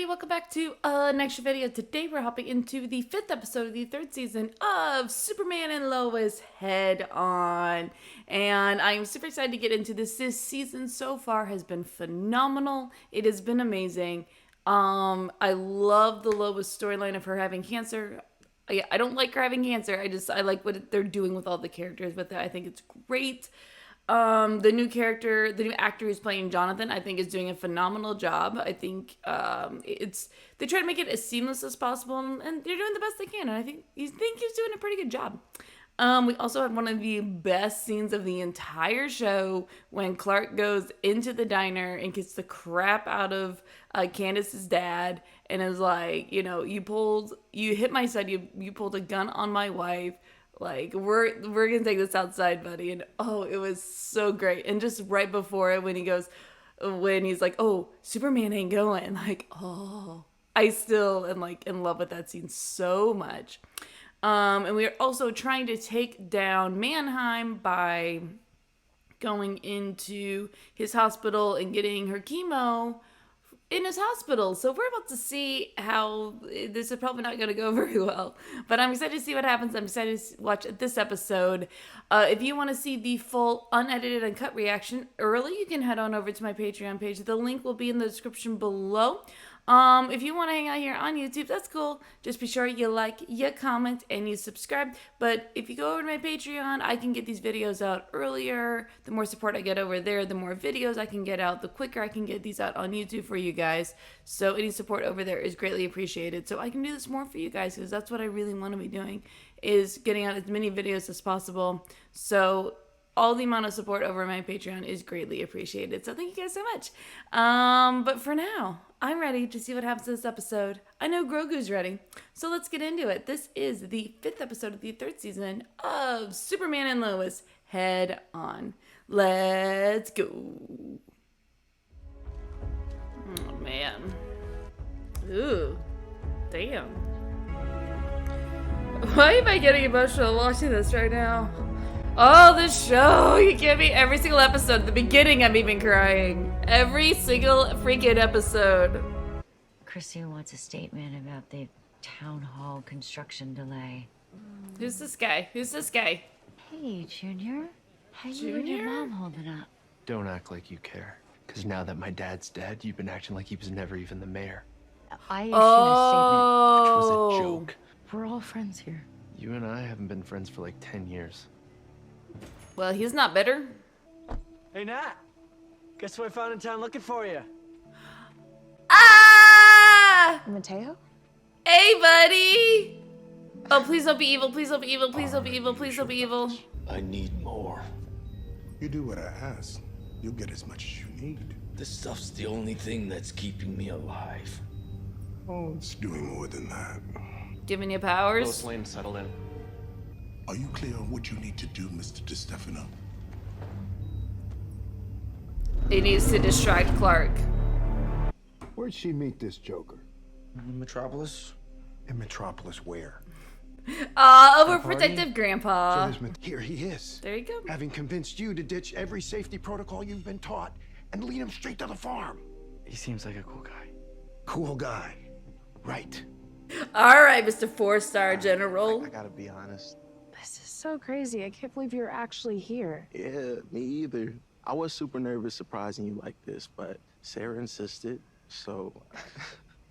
welcome back to an extra video. Today we're hopping into the 5th episode of the 3rd season of Superman and Lois Head On. And I'm super excited to get into this. This season so far has been phenomenal. It has been amazing. I love the Lois storyline of her having cancer. I don't like her having cancer. I like what they're doing with all the characters with it. I think it's great. The new actor who's playing Jonathan, I think is doing a phenomenal job. I think they try to make it as seamless as possible, and they're doing the best they can. And I think he's doing a pretty good job. We also had one of the best scenes of the entire show when Clark goes into the diner and gets the crap out of Candace's dad, and is like, you hit my son, you pulled a gun on my wife. Like, we're gonna take this outside, buddy. And it was so great. And just right before it, when he's like, oh, Superman ain't going, like, I still am like in love with that scene so much. And we are also trying to take down Mannheim by going into his hospital and getting her chemo in his hospital. So we're about to see how this is probably not going to go very well, but I'm excited to see what happens. I'm excited to watch this episode. If you want to see the full unedited and cut reaction early, you can head on over to my Patreon page. The link will be in the description below. If you want to hang out here on YouTube, that's cool. Just be sure you like, you comment, and you subscribe. But if you go over to my Patreon, I can get these videos out earlier. The more support I get over there, the more videos I can get out, the quicker I can get these out on YouTube for you guys. So any support over there is greatly appreciated. So I can do this more for you guys, because that's what I really want to be doing, is getting out as many videos as possible. So all the amount of support over my Patreon is greatly appreciated. So thank you guys so much. But for now, I'm ready to see what happens in this episode. I know Grogu's ready. So let's get into it. This is the 5th episode of the 3rd season of Superman and Lois Head On. Let's go. Oh, man. Ooh. Damn. Why am I getting emotional watching this right now? Oh, this show! You give me every single episode. At the beginning, I'm even crying. Every single freaking episode. Chrissy wants a statement about the town hall construction delay. Who's this guy? Hey, Junior. How you and your mom holding up? Don't act like you care. Because now that my dad's dead, you've been acting like he was never even the mayor. I issued a Which was a joke. statement. We're all friends here. You and I haven't been friends for like 10 years. Well, he's not bitter. Hey, Nat. Guess who I found in town looking for you? Ah! Mateo? Hey, buddy! Oh, please don't be evil. Please don't be evil. Please don't be evil. Please don't be evil. I need more. You do what I ask, you'll get as much as you need. This stuff's the only thing that's keeping me alive. Oh, it's doing more than that. Giving you powers. Lois Lane, settled in. Are you clear on what you need to do, Mr. DiStefano? He needs to distract Clark. Where'd she meet this Joker? Metropolis? In Metropolis where? Overprotective grandpa. Here he is. There you go. Having convinced you to ditch every safety protocol you've been taught and lead him straight to the farm. He seems like a cool guy. Cool guy. Right. All right, Mr. 4-star General. I gotta be honest. This is so crazy. I can't believe you're actually here. Yeah, me either. I was super nervous surprising you like this, but Sarah insisted, so...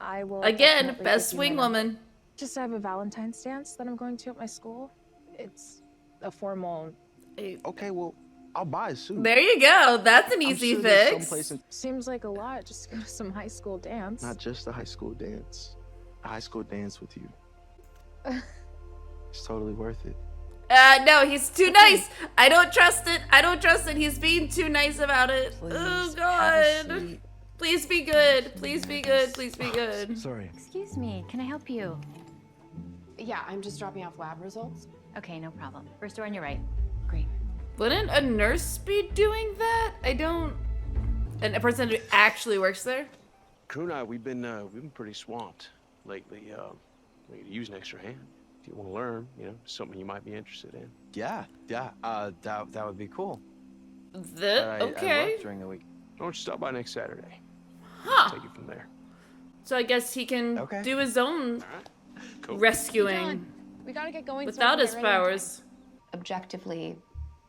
I will Again, definitely best take you swing in. woman. Just I have a Valentine's dance that I'm going to at my school. It's a formal. Okay, well, I'll buy a suit. There you go. That's an I'm easy sure there's fix. someplace in- Seems like a lot. Just go to some high school dance. Not just a high school dance. A high school dance with you. It's totally worth it. No, he's too nice. I don't trust it. He's being too nice about it. Oh, God. Please be good. Please be good. Please be good. Sorry. Excuse me, can I help you? Yeah, I'm just dropping off lab results. Okay, no problem. First door on your right. Great. Wouldn't a nurse be doing that? And a person who actually works there? Crew and I, we've been pretty swamped lately. We could use an extra hand. If you want to learn, something you might be interested in. Yeah, that would be cool. Okay. I work during the week. Why don't you stop by next Saturday? Huh. Take it from there. So I guess he can do his own Cool. rescuing We gotta get going. without his powers. Objectively,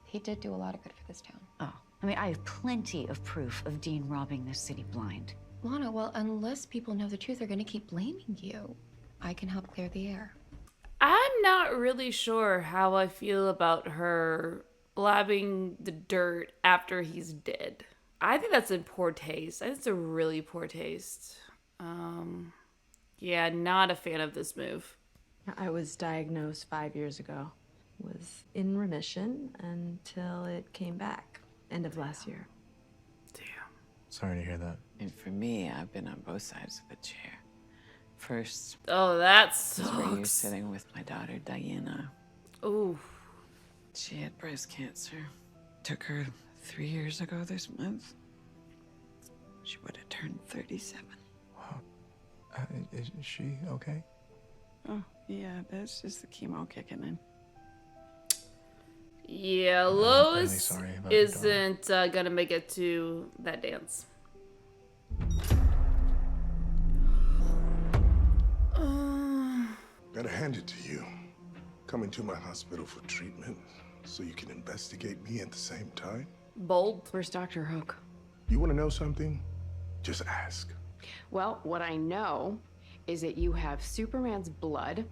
he did do a lot of good for this town. Oh, I mean, I have plenty of proof of Dean robbing this city blind. Lana, well, unless people know the truth, they're gonna keep blaming you. I can help clear the air. I'm not really sure how I feel about her blabbing the dirt after he's dead. I think that's in poor taste. I think it's a really poor taste. Yeah, not a fan of this move. I was diagnosed 5 years ago. Was in remission until it came back. End of last year. Damn. Sorry to hear that. And for me, I've been on both sides of the chair. First, Oh, that was where you were sucks. sitting with my daughter, Diana. Ooh. She had breast cancer. Took her 3 years ago this month. She would have turned 37. Wow. Is she okay? Oh, yeah, that's just the chemo kicking in. Yeah, I'm really Lois sorry about your daughter. isn't gonna make it to that dance. Gotta hand it to you. Coming to my hospital for treatment so you can investigate me at the same time. Bold. Where's Dr. Hook? You wanna know something? Just ask. Well, what I know is that you have Superman's blood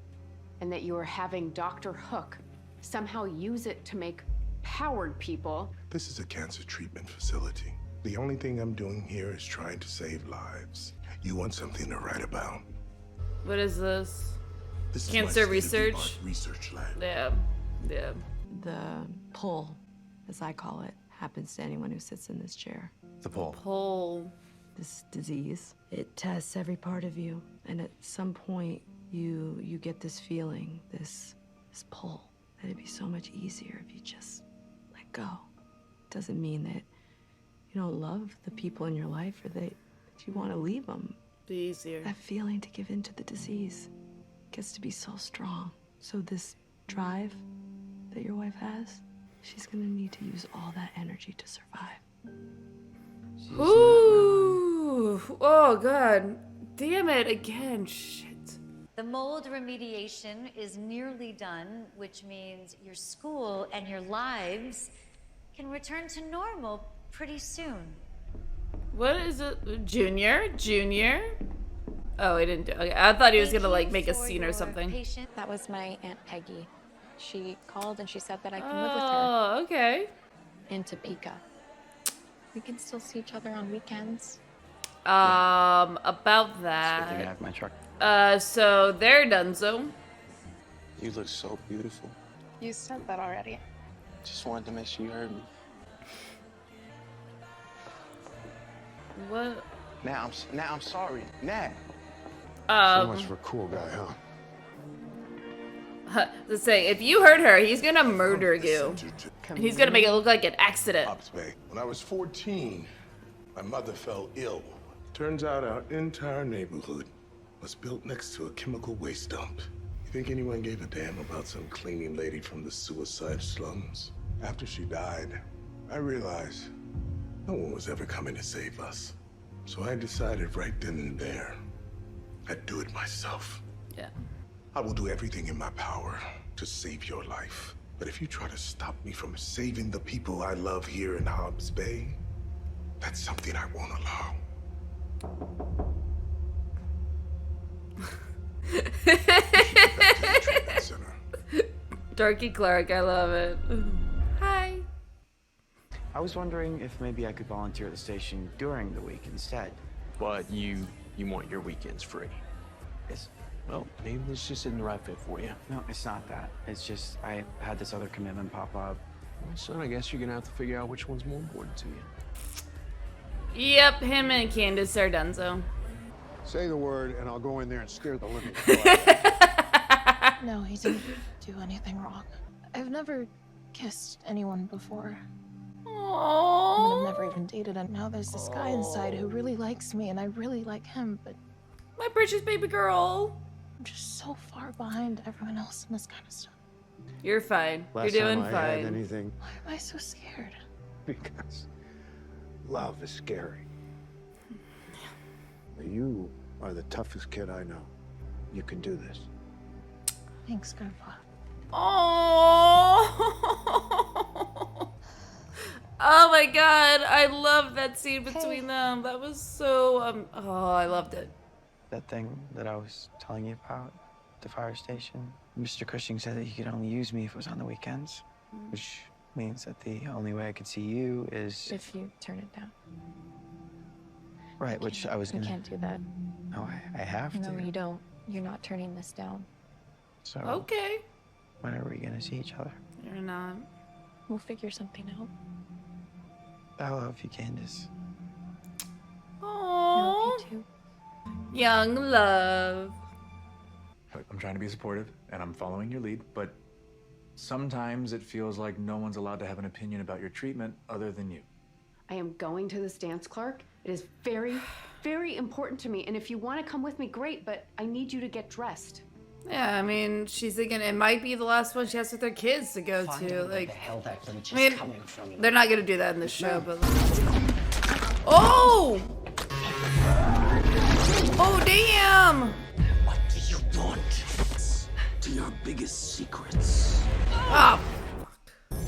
and that you are having Dr. Hook somehow use it to make powered people. This is a cancer treatment facility. The only thing I'm doing here is trying to save lives. You want something to write about? What is this? This Cancer is my research? state-of-the-art research lab. Yeah. Yeah. The pull, as I call it, happens to anyone who sits in this chair. The pole. Pole. This disease, it tests every part of you, and at some point, you get this feeling, this pull, that it'd be so much easier if you just let go. Doesn't mean that you don't love the people in your life or that you want to leave them. Be easier. That feeling to give in to the disease gets to be so strong. So this drive that your wife has, she's gonna need to use all that energy to survive. Ooh. Oh, God. Damn it again. Shit. The mold remediation is nearly done, which means your school and your lives can return to normal pretty soon. What is it? Junior? Junior? Oh, he didn't do okay. I thought he was gonna, like, make a scene or something. That was my Aunt Peggy. She called and she said that I can live with her Oh, okay. in Topeka. We can still see each other on weekends. About Good thing I that. have my truck. So there, Dunzo. You look so beautiful. You said that already. Just wanted to make sure you heard me. What? Now I'm sorry. Nat. So much for a cool guy, huh? Let's say, if you hurt her, he's gonna murder you. And he's gonna make it look like an accident. Pops Bay. When I was 14, my mother fell ill. Turns out our entire neighborhood was built next to a chemical waste dump. You think anyone gave a damn about some cleaning lady from the suicide slums? After she died, I realized no one was ever coming to save us. So I decided right then and there, I'd do it myself. Yeah. I will do everything in my power to save your life. But if you try to stop me from saving the people I love here in Hobbs Bay, that's something I won't allow. Darky Clark, I love it. Hi. I was wondering if maybe I could volunteer at the station during the week instead. But you want your weekends free. Yes. Well, maybe this just isn't the right fit for you. No, it's not that. It's just I had this other commitment pop up. Well, son, I guess you're gonna have to figure out which one's more important to you. Yep, him and Candace are Dunzo. Say the word, and I'll go in there and scare the living hell No, he didn't do anything wrong. I've never kissed anyone before. I mean, I've never even dated, and now there's this guy inside who really likes me, and I really like him, but my precious baby girl. I'm just so far behind everyone else in this kind of stuff. You're fine. Last You're doing time I had fine. anything, Why am I so scared? because love is scary. You are the toughest kid I know. You can do this. Thanks, Grandpa. Oh. Oh my god, I love that scene between them. That was so oh, I loved it. That thing that I was telling you about, the fire station. Mr. Cushing said that he could only use me if it was on the weekends, which means that the only way I could see you is... If you turn it down. Right, which I was You gonna... can't do that. No, I have to. No, you don't. You're not turning this down. So... Okay. When are we gonna see each other? You're not. We'll figure something out. I love you, Candace. I Aww. love you too. Young love. Look, I'm trying to be supportive, and I'm following your lead, but sometimes it feels like no one's allowed to have an opinion about your treatment other than you. I am going to this dance, Clark. It is very, very important to me. And if you want to come with me, great, but I need you to get dressed. Yeah, I mean, she's thinking it might be the last one she has with her kids to go to. Like, I mean, they're not gonna do that in the show, but. Oh! Oh, damn! What do you want? To your biggest secrets. Oh, fuck.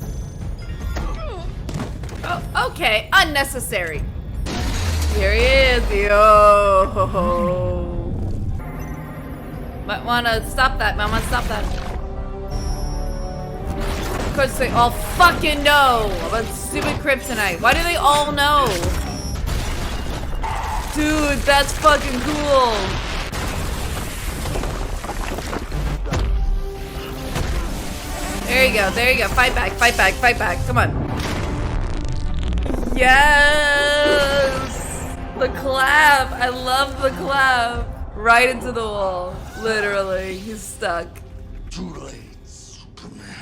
Oh, okay, unnecessary. Here he is, yo. Might wanna stop that, might wanna stop that. Of course they all fucking know about stupid kryptonite. Why do they all know? Dude, that's fucking cool. There you go, there you go. Fight back, fight back, fight back. Come on. Yes! The clap. I love the clap. Right into the wall. Literally. He's stuck. Too late, Superman.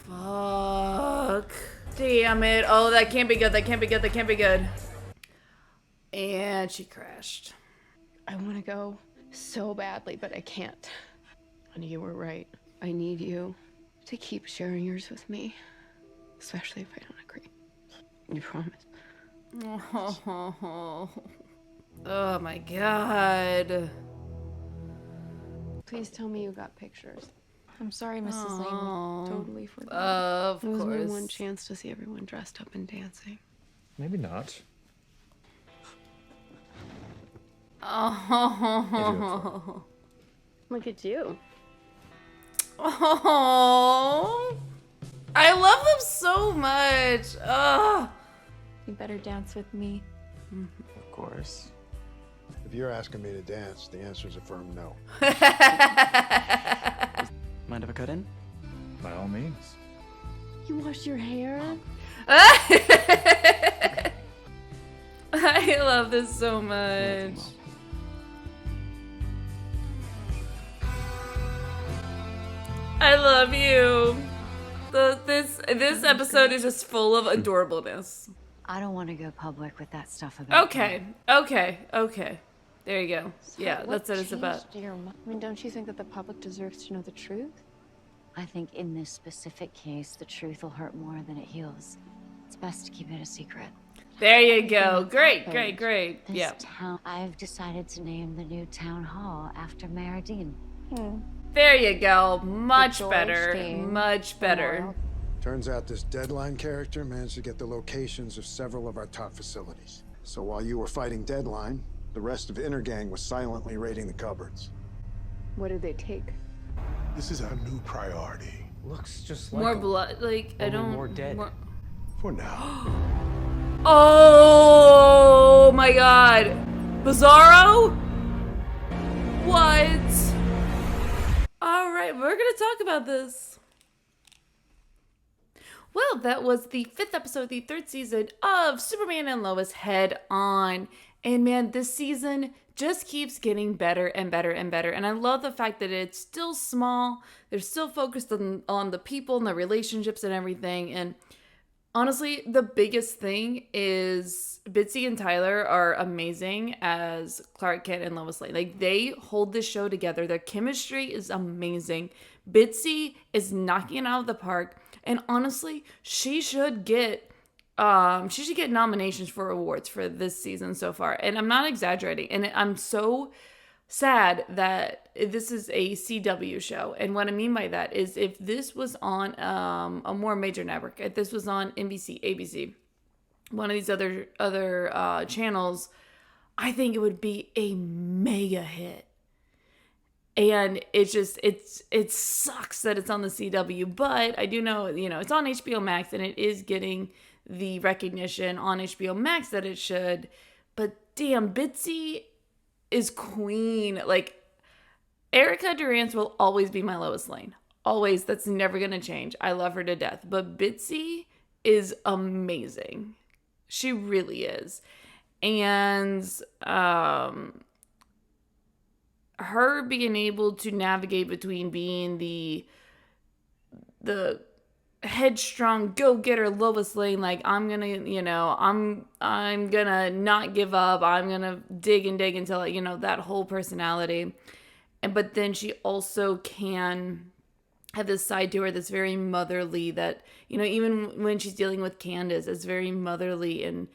Fuck. Damn it. Oh, that can't be good. That can't be good. That can't be good. And she crashed. I want to go so badly, but I can't. And you were right. I need you to keep sharing yours with me, especially if I don't agree. You promise? Oh my god. Please tell me you got pictures. I'm sorry, Mrs. Lane. Totally forgot. Of It was my course. one chance to see everyone dressed up and dancing. Maybe not. Oh. Look at you. Oh. I love them so much. Oh. You better dance with me. Of course. If you're asking me to dance, the answer is a firm no. Mind if I cut in? By all means. You washed your hair? I love this so much. I love you. This episode is just full of adorableness. I don't want to go public with that stuff about Okay, okay, okay. There you go. Yeah, that's what it's about. I mean, don't you think that the public deserves to know the truth? I think in this specific case, the truth will hurt more than it heals. It's best to keep it a secret. There you go. Great, great, great. This Yeah. town, I've decided to name the new town hall after Mayor Dean. There you go. Much George better. Dean Much better. Memorial. Turns out this Deadline character managed to get the locations of several of our top facilities. So while you were fighting Deadline, the rest of Intergang was silently raiding the cupboards. What did they take? This is our new priority. Looks just like More him. blood. Like, I Only don't. more dead. For now. Oh my god. Bizarro? What? Alright, we're gonna talk about this. Well, that was the 5th episode of the 3rd season of Superman and Lois Head On. And man, this season just keeps getting better and better and better. And I love the fact that it's still small. They're still focused on the people and the relationships and everything. And honestly, the biggest thing is Bitsy and Tyler are amazing as Clark Kent and Lois Lane. Like, they hold this show together. Their chemistry is amazing. Bitsy is knocking it out of the park. And honestly, she should get she should get nominations for awards for this season so far. And I'm not exaggerating. And I'm so sad that this is a CW show. And what I mean by that is if this was on a more major network, if this was on NBC, ABC, one of these other channels, I think it would be a mega hit. And it sucks that it's on the CW, but I do know, it's on HBO Max and it is getting the recognition on HBO Max that it should. But damn, Bitsy is queen. Like, Erica Durance will always be my Lois Lane. Always. That's never going to change. I love her to death. But Bitsy is amazing. She really is. And her being able to navigate between being the headstrong go-getter Lois Lane, like, I'm gonna, I'm gonna not give up, I'm gonna dig and dig until, that whole personality. But then she also can have this side to her that's very motherly, that, even when she's dealing with Candace, it's very motherly and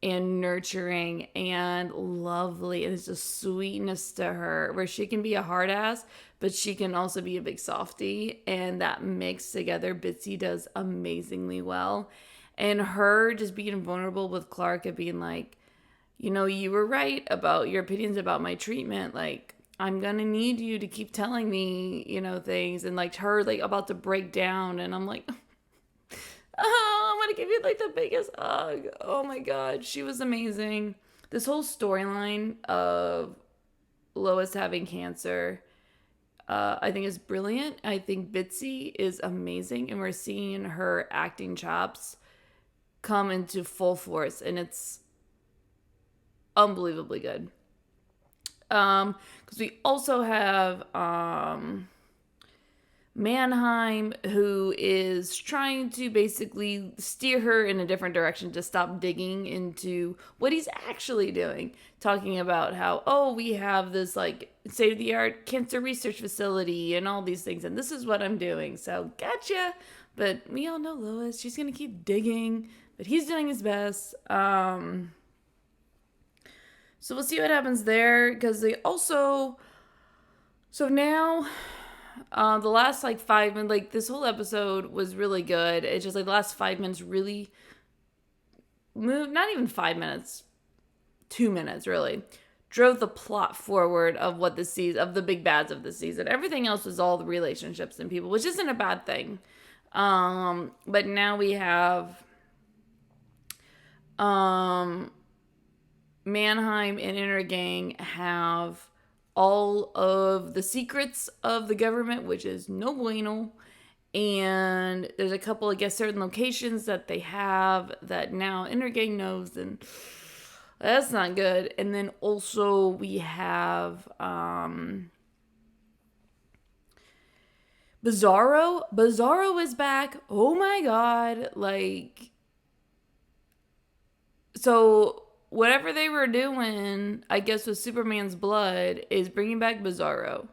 nurturing and lovely, and there's a sweetness to her where she can be a hard ass, but she can also be a big softie, and that mix together Bitsy does amazingly well. And her just being vulnerable with Clark and being like, you were right about your opinions about my treatment, like, I'm gonna need you to keep telling me, things, and like her like about to break down, and I'm like, oh, I'm gonna give you like the biggest hug. Oh my god, she was amazing. This whole storyline of Lois having cancer, I think is brilliant. I think Bitsy is amazing, and we're seeing her acting chops come into full force, and it's unbelievably good. Because we also have Mannheim, who is trying to basically steer her in a different direction to stop digging into what he's actually doing. Talking about how, we have this like state-of-the-art cancer research facility and all these things, and this is what I'm doing. So, gotcha. But we all know Lois, she's going to keep digging, but he's doing his best. So we'll see what happens there, because they also... So now, the last, 5 minutes, this whole episode was really good. It's just, the last 5 minutes really moved, not even 5 minutes, 2 minutes, really, drove the plot forward of what the season, of the big bads of the season. Everything else was all the relationships and people, which isn't a bad thing. But now we have... Mannheim and Intergang have all of the secrets of the government, which is no bueno. And there's a couple, certain locations that they have that now Intergang knows, and that's not good. And then also we have Bizarro. Bizarro is back. Oh my god. So... whatever they were doing, I guess, with Superman's blood is bringing back Bizarro.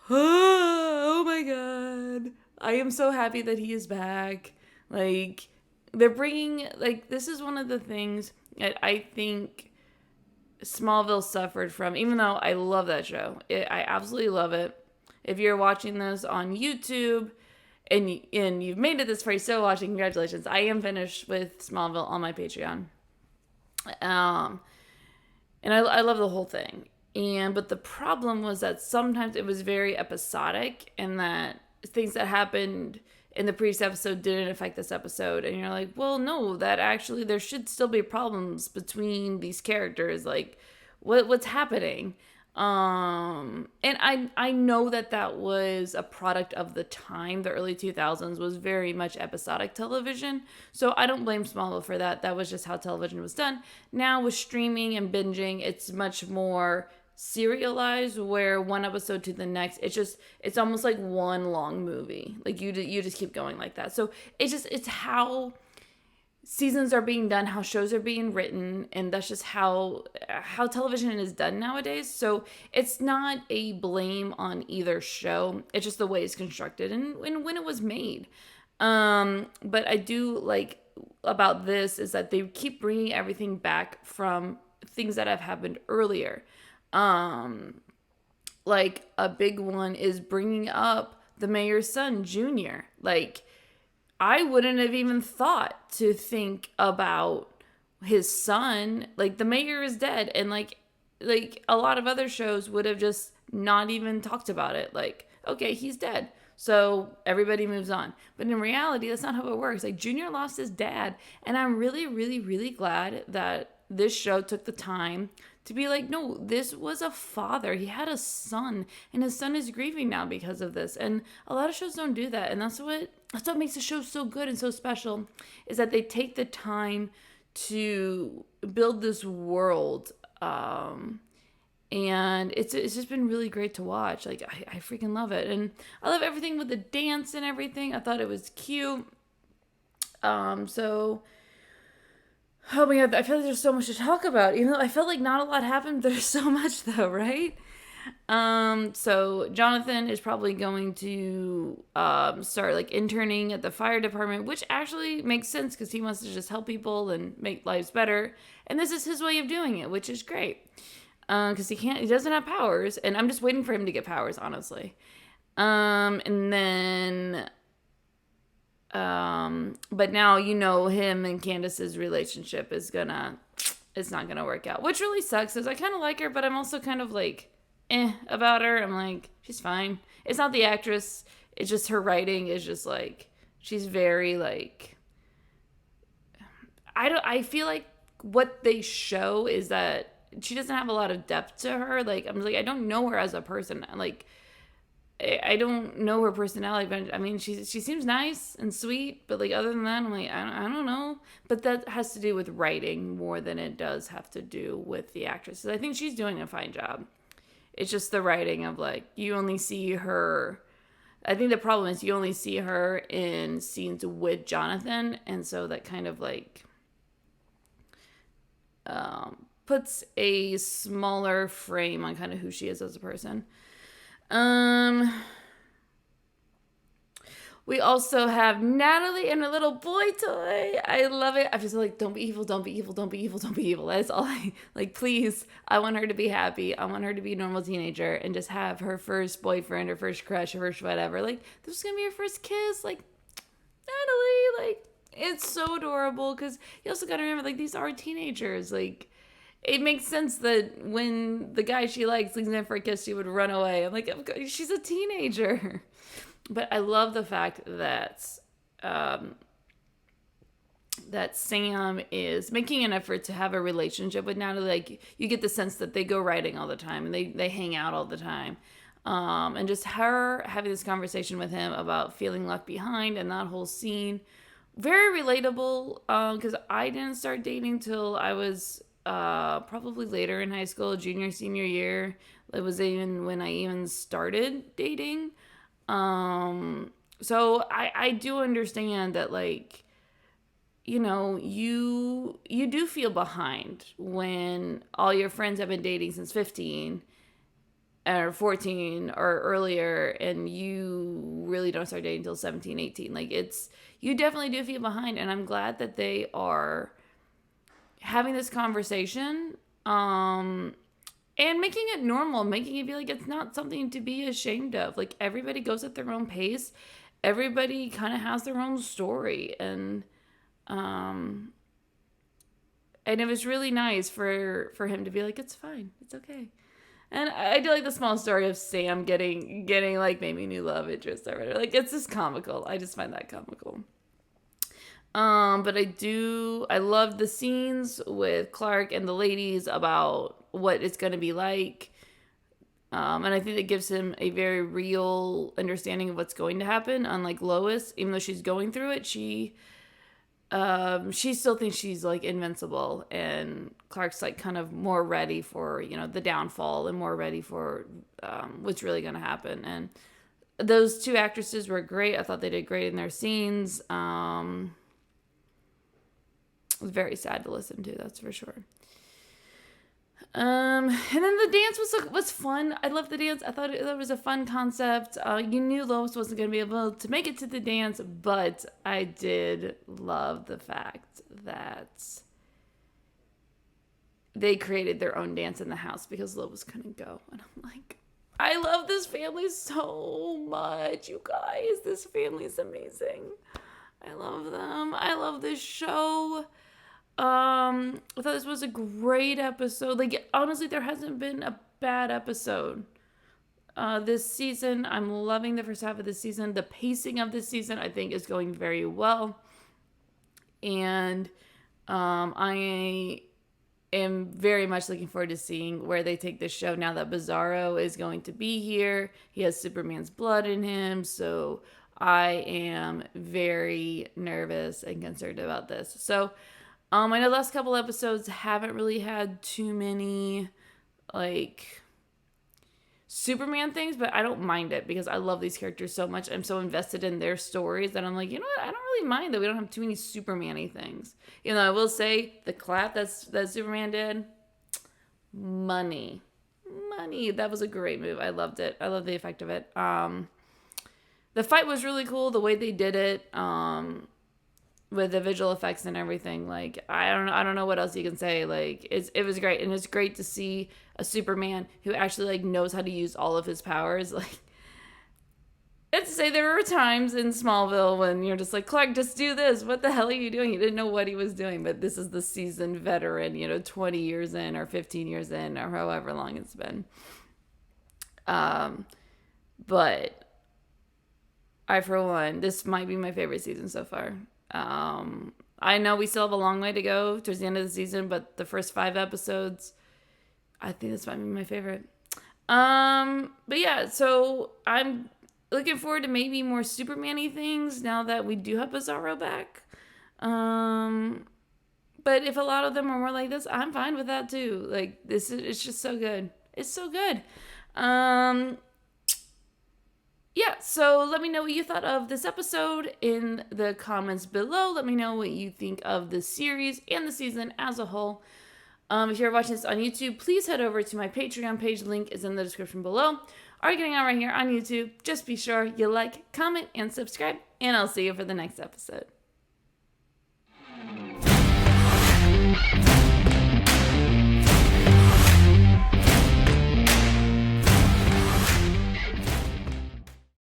Oh my god. I am so happy that he is back. They're bringing, this is one of the things that I think Smallville suffered from, even though I love that show. I absolutely love it. If you're watching this on YouTube and you've made it this far, you're still watching, congratulations. I am finished with Smallville on my Patreon. And I love the whole thing. But the problem was that sometimes it was very episodic, and that things that happened in the previous episode didn't affect this episode. And you're like, well, no, that actually, there should still be problems between these characters. What's happening? And I know that was a product of the time. The early 2000s was very much episodic television, so I don't blame Smallville for that. That was just how television was done. Now with streaming and binging, it's much more serialized, where one episode to the next, it's almost like one long movie. You just keep going like that. So it's how seasons are being done, how shows are being written, and that's just how television is done nowadays. So it's not a blame on either show. It's just the way it's constructed and when it was made. But I do about this is that they keep bringing everything back from things that have happened earlier. Like a big one is bringing up the mayor's son, Junior. Like, I wouldn't have even thought to think about his son. Like, the mayor is dead, and like a lot of other shows would have just not even talked about it. Like, okay, he's dead, so everybody moves on. But in reality, that's not how it works. Like, Junior lost his dad, and I'm really, really, really glad that this show took the time to be like, no, this was a father. He had a son, and his son is grieving now because of this. And a lot of shows don't do that, and that's what makes the show so good and so special, is that they take the time to build this world. And it's just been really great to watch. Like, I freaking love it. And I love everything with the dance and everything. I thought it was cute. So, oh my God, I feel like there's so much to talk about. Even though I felt like not a lot happened, there's so much though, right? So Jonathan is probably going to start like interning at the fire department, which actually makes sense because he wants to just help people and make lives better. And this is his way of doing it, which is great. Because he doesn't have powers, and I'm just waiting for him to get powers, honestly. And then, but now, you know, him and Candace's relationship it's not gonna work out, which really sucks, because I kind of like her, but I'm also kind of like, about her. I'm like, she's fine. It's not the actress, it's just her writing is just like, she's very like, I feel like what they show is that she doesn't have a lot of depth to her. Like, I'm like, I don't know her as a person. Like, I don't know her personality, but I mean, she seems nice and sweet, but like, other than that, I'm like, I don't know. But that has to do with writing more than it does have to do with the actresses. I think she's doing a fine job. It's just the writing of like, you only see her. I think the problem is you only see her in scenes with Jonathan, and so that kind of like puts a smaller frame on kind of who she is as a person. We also have Natalie and her little boy toy. I love it. I'm just like, don't be evil, don't be evil, don't be evil, don't be evil. That's all I like. Please, I want her to be happy. I want her to be a normal teenager and just have her first boyfriend, her first crush, her first whatever. Like, this is gonna be her first kiss. Like, Natalie, like, it's so adorable, because you also gotta remember, like, these are teenagers. Like, it makes sense that when the guy she likes leaves in for a kiss, she would run away. I'm like, she's a teenager. But I love the fact that that Sam is making an effort to have a relationship with Natalie. Like, you get the sense that they go riding all the time and they hang out all the time. And just her having this conversation with him about feeling left behind and that whole scene. Very relatable, because I didn't start dating till I was probably later in high school, junior, senior year. It was even when I even started dating. So I do understand that, like, you know, you do feel behind when all your friends have been dating since 15 or 14 or earlier, and you really don't start dating until 17, 18. Like, you definitely do feel behind, and I'm glad that they are having this conversation, and making it normal, making it be like, it's not something to be ashamed of. Like, everybody goes at their own pace. Everybody kind of has their own story, and it was really nice for him to be like, it's fine, it's okay. And I do like the small story of Sam getting like maybe new love interest already. Like, it's just comical. I just find that comical. But I love the scenes with Clark and the ladies about what it's going to be like. And I think it gives him a very real understanding of what's going to happen. Unlike Lois, even though she's going through it, she still thinks she's like invincible, and Clark's like kind of more ready for, you know, the downfall and more ready for what's really going to happen. And those two actresses were great. I thought they did great in their scenes. It was very sad to listen to, that's for sure. And then the dance was fun. I loved the dance. I thought it was a fun concept. You knew Lois wasn't going to be able to make it to the dance, but I did love the fact that they created their own dance in the house because Lois couldn't go. And I'm like, I love this family so much, you guys. This family is amazing. I love them. I love this show. I thought this was a great episode. Like, honestly, there hasn't been a bad episode this season. I'm loving the first half of the season. The pacing of this season, I think, is going very well. And I am very much looking forward to seeing where they take this show now that Bizarro is going to be here. He has Superman's blood in him, so I am very nervous and concerned about this. So, I know the last couple episodes haven't really had too many, like, Superman things, but I don't mind it because I love these characters so much. I'm so invested in their stories that I'm like, you know what? I don't really mind that we don't have too many Superman-y things. You know, I will say the clap that Superman did, money. That was a great move. I loved it. I love the effect of it. The fight was really cool. The way they did it, with the visual effects and everything, like, I don't know what else you can say. Like, it was great, and it's great to see a Superman who actually, like, knows how to use all of his powers. Like, it's to say there were times in Smallville when you're just like, Clark, just do this. What the hell are you doing? You didn't know what he was doing, but this is the seasoned veteran, 20 years in or 15 years in or however long it's been. But I, for one, this might be my favorite season so far. I know we still have a long way to go towards the end of the season, but the first 5 episodes, I think this might be my favorite. But yeah, so I'm looking forward to maybe more Superman-y things now that we do have Bizarro back. But if a lot of them are more like this, I'm fine with that too. Like, it's just so good. It's so good. Yeah, so let me know what you thought of this episode in the comments below. Let me know what you think of the series and the season as a whole. If you're watching this on YouTube, please head over to my Patreon page. Link is in the description below. Or you're getting on right here on YouTube. Just be sure you like, comment, and subscribe. And I'll see you for the next episode.